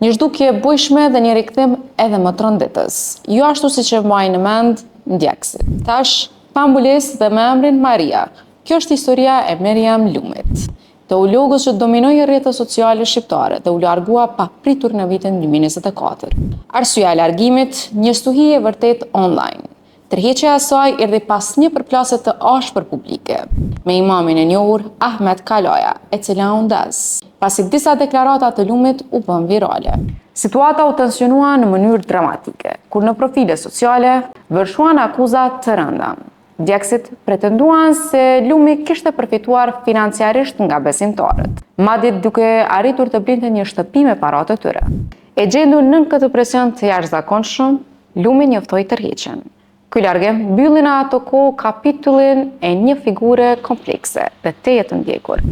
Një zhdukje bujshme dhe një rikthim edhe më tronditës. Jo ashtu siç e mbajnë në mend ndjekësit. Tash, pa mbulesë dhe me emrin Maria. Kjo është historia e Meriam Lumit, teologës që dominoi rrjetet sociale shqiptare dhe u largua pa pritur në vitin 2024. Arsyeja e largimit, një stuhi e vërtet online. Tërheqja e saj erdhi pas një përplasje të ashpër publike me imamin e njohur Ahmet Kalaja, e cila u ndas pasi disa deklarata të Lumit u bën virale. Situata u tensionua në mënyrë dramatike, kur në profile sociale vërshuan akuza të rënda. Djegësit pretenduan se Lumi kishte përfituar financiarisht nga besimtarët, madje duke arritur të blinte një shtëpi me paratë e tyre. E gjendur nën këtë presion të jashtëzakonshëm, Lumi njoftoi tërheqjen. Ky largim mbylli në ato kohë kapitullin e një figure komplekse dhe teje të ndjekur.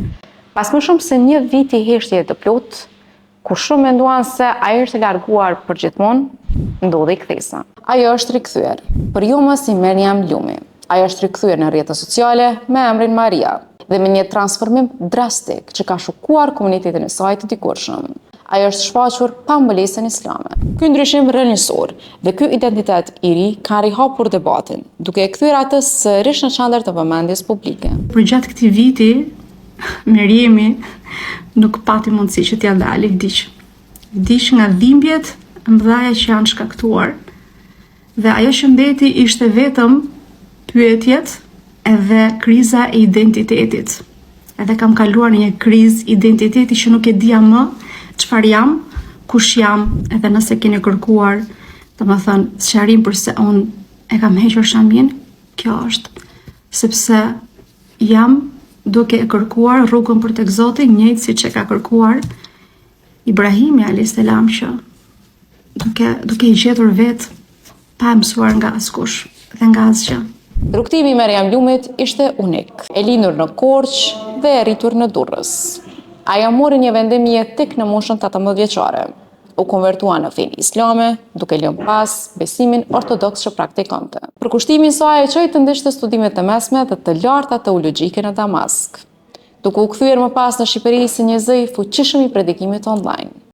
Pas më shumë se një vit i heshtje të plotë, ku shumë menduan se ai është larguar përgjithmonë, ndodhi kthesa. Ajo është rikthyer, por jo më si Meriam Lumi. Ajo është rikthyer në rrjetet sociale me emrin Maria dhe me një transformim drastik që ka shokuar komunitetin e saj të dikurshëm. Ajo është shfaqur pa mbulesën islame. Ky ndryshim rrënjësor dhe ky identitet i ri kanë rihapur debatin, duke e kthyer atë sërish në qendër të vëmendjes publike. Përgjatë këtij viti, Meriemi nuk pati mundësi që t'ia ndalë vdiq. Vdiq nga dhimbjet e mëdha që janë shkaktuar. Dhe ajo që mbeti ishte vetëm pyetjet edhe kriza e identitetit. Edhe kam kaluar në një krizë identiteti që nuk e dija më çfarë jam, kush jam, edhe nëse keni kërkuar, domethënë sqarim përse unë e kam hequr shamin, kjo është sepse jam duke e kërkuar rrugën për tek Zoti, njëjtë siç e ka kërkuar Ibrahimi alayhis salam, që duke i gjetur vetë pa e mësuar nga askush dhe nga asgjë. Rrugtimi i Meriam Lumit ishte unik, e lindur në Korçë dhe e rritur në Durrës. Ajo mori një vendim jetik në moshën 18 vjeçare. U konvertua në fenë islame, duke lënë pas besimin ortodoks që praktikonte. Përkushtimin saj e çoi të ndeshte studimet e mesme dhe të larta teologjike në Damask, duke u kthyer më pas në Shqipëri si një zë i fuqishëm i predikimit online.